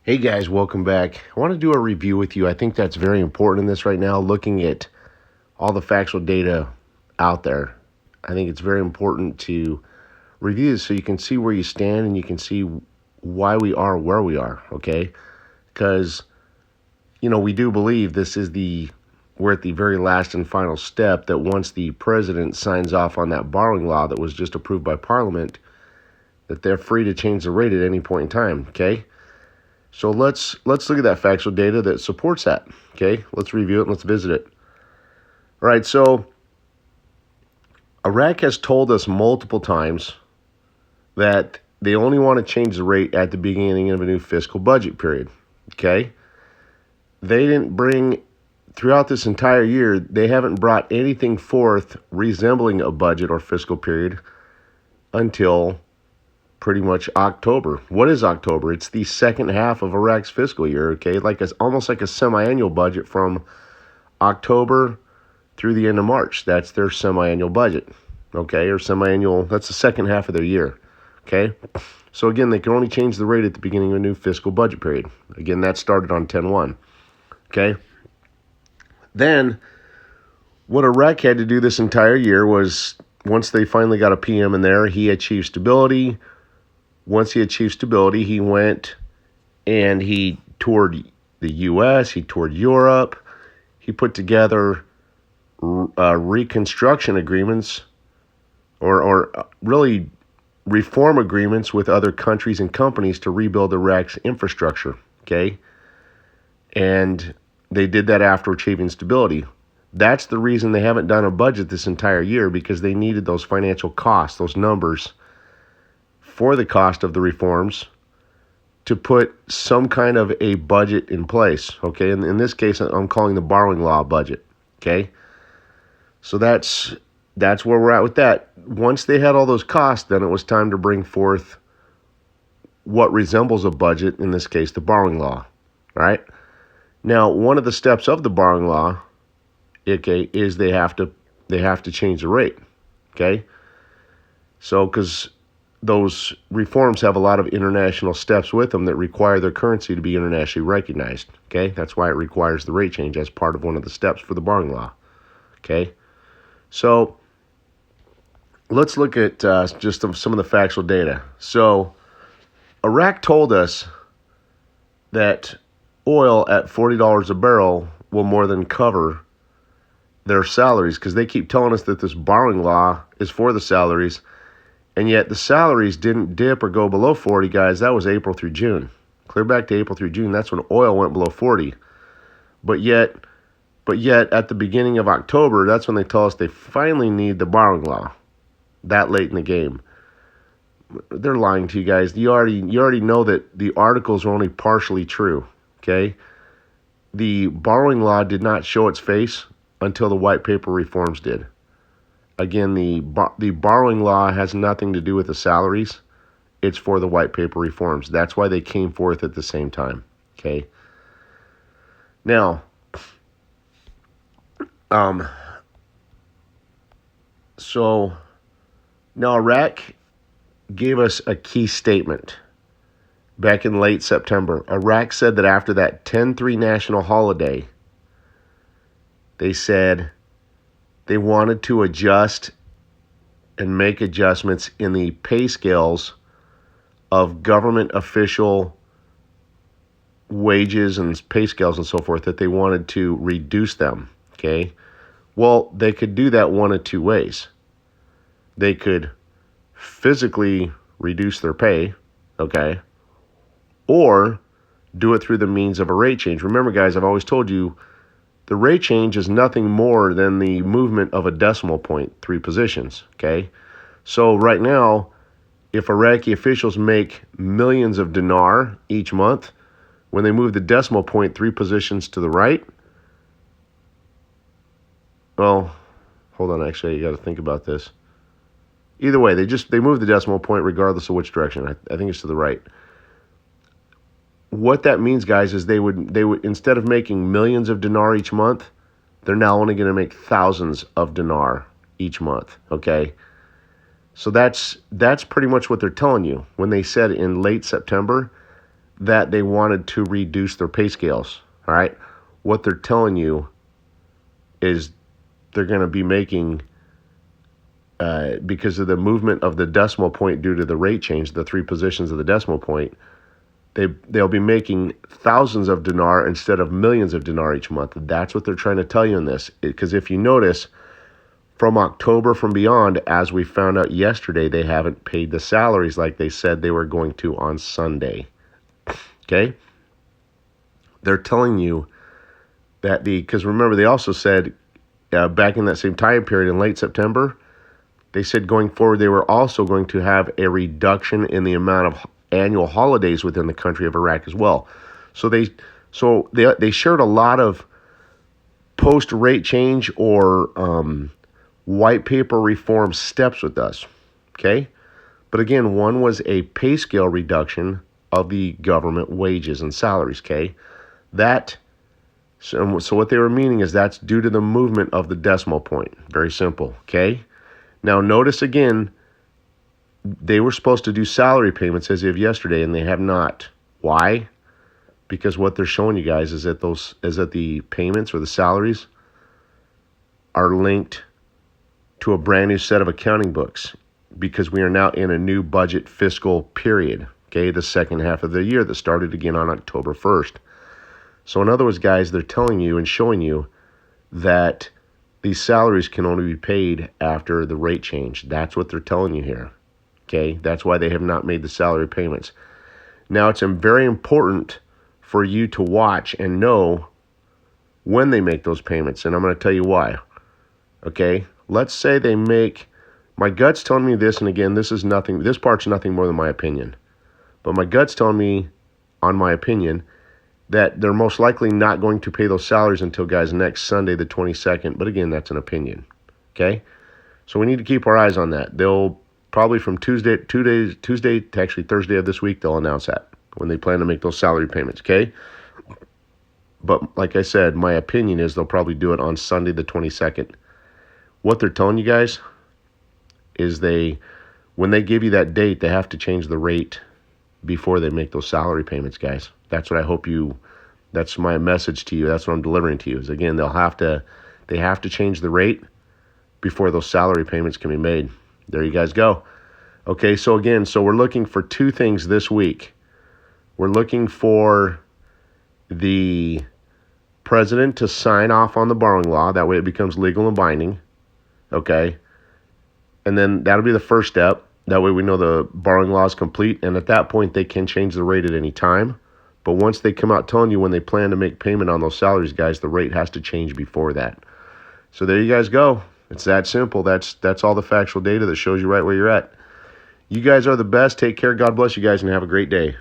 Hey guys, welcome back. I want to do a review with you. I think that's very important in this right now, looking at all the factual data out there. I think it's very important to review this so you can see where you stand and you can see why we are where we are, okay? Because, we do believe we're at the very last and final step that once the president signs off on that borrowing law that was just approved by Parliament, that they're free to change the rate at any point in time, okay? So let's look at that factual data that supports that. Okay, let's review it and let's visit it. All right, so Iraq has told us multiple times that they only want to change the rate at the beginning of a new fiscal budget period. Okay, they didn't bring throughout this entire year. They haven't brought anything forth resembling a budget or fiscal period until pretty much October. What is October? It's the second half of Iraq's fiscal year, okay? Almost like a semi-annual budget from October through the end of March. That's their semi-annual budget, okay? Or semi-annual, that's the second half of their year, okay? So again, they can only change the rate at the beginning of a new fiscal budget period. Again, that started on 10/1, okay? Then, what Iraq had to do this entire year was, once they finally got a PM in there, he achieved stability. Once he achieved stability, he went and he toured the U.S., he toured Europe, he put together reconstruction agreements or really reform agreements with other countries and companies to rebuild Iraq's infrastructure, okay? And they did that after achieving stability. That's the reason they haven't done a budget this entire year, because they needed those financial costs, those numbers, for the cost of the reforms to put some kind of a budget in place, okay? And in this case, I'm calling the borrowing law budget, okay? So that's where we're at with that. Once they had all those costs, then it was time to bring forth what resembles a budget, in this case, the borrowing law, right? Now, one of the steps of the borrowing law, okay, is they have to change the rate, okay? So, because those reforms have a lot of international steps with them that require their currency to be internationally recognized. Okay, that's why it requires the rate change as part of one of the steps for the borrowing law. Okay, so let's look at just some of the factual data. So Iraq told us that oil at $40 a barrel will more than cover their salaries, because they keep telling us that this borrowing law is for the salaries. And yet the salaries didn't dip or go below 40, guys. That was April through June. Clear back to April through June. That's when oil went below 40. But yet at the beginning of October, that's when they tell us they finally need the borrowing law. That late in the game. They're lying to you guys. You already know that the articles are only partially true. Okay? The borrowing law did not show its face until the white paper reforms did. Again, the borrowing law has nothing to do with the salaries. It's for the white paper reforms. That's why they came forth at the same time. Okay. Now, now Iraq gave us a key statement back in late September. Iraq said that after that 10/3 national holiday, they said they wanted to adjust and make adjustments in the pay scales of government official wages and pay scales and so forth, that they wanted to reduce them, okay? Well, they could do that one of two ways. They could physically reduce their pay, okay? Or do it through the means of a rate change. Remember, guys, I've always told you, the rate change is nothing more than the movement of a decimal point 3 positions, okay? So right now, if Iraqi officials make millions of dinar each month, when they move the decimal point 3 positions to the right, well, hold on, actually, you got to think about this. Either way, they move the decimal point regardless of which direction. I think it's to the right. What that means, guys, is they would instead of making millions of dinar each month, they're now only going to make thousands of dinar each month, okay? So that's pretty much what they're telling you when they said in late September that they wanted to reduce their pay scales. All right. What they're telling you is they're going to be making, because of the movement of the decimal point due to the rate change, the three positions of the decimal point, they'll be making thousands of dinar instead of millions of dinar each month. That's what they're trying to tell you in this. Because if you notice, from October from beyond, as we found out yesterday, they haven't paid the salaries like they said they were going to on Sunday. Okay? They're telling you that because remember, they also said back in that same time period in late September, they said going forward they were also going to have a reduction in the amount of annual holidays within the country of Iraq as well. So they shared a lot of post rate change or white paper reform steps with us. Okay? But again, one was a pay scale reduction of the government wages and salaries. Okay? So what they were meaning is that's due to the movement of the decimal point. Very simple. Okay? Now notice again, they were supposed to do salary payments as of yesterday, and they have not. Why? Because what they're showing you guys is that the payments or the salaries are linked to a brand new set of accounting books, because we are now in a new budget fiscal period. Okay, the second half of the year that started again on October 1st. So in other words, guys, they're telling you and showing you that these salaries can only be paid after the rate change. That's what they're telling you here. Okay, that's why they have not made the salary payments. Now, it's very important for you to watch and know when they make those payments, and I'm going to tell you why. Okay, let's say they make, my gut's telling me this, and again, this part's nothing more than my opinion, but my gut's telling me, on my opinion, that they're most likely not going to pay those salaries until, guys, next Sunday, the 22nd, but again, that's an opinion. Okay, so we need to keep our eyes on that. They'll probably from Tuesday to actually Thursday of this week, they'll announce that when they plan to make those salary payments, okay? But like I said, my opinion is they'll probably do it on Sunday the 22nd. What they're telling you guys is when they give you that date, they have to change the rate before they make those salary payments, guys. That's what I hope that's my message to you. That's what I'm delivering to you is, again, they have to change the rate before those salary payments can be made. There you guys go. Okay, so we're looking for two things this week. We're looking for the president to sign off on the borrowing law. That way it becomes legal and binding. Okay? And then that'll be the first step. That way we know the borrowing law is complete. And at that point, they can change the rate at any time. But once they come out telling you when they plan to make payment on those salaries, guys, the rate has to change before that. So there you guys go. It's that simple. That's all the factual data that shows you right where you're at. You guys are the best. Take care. God bless you guys, and have a great day.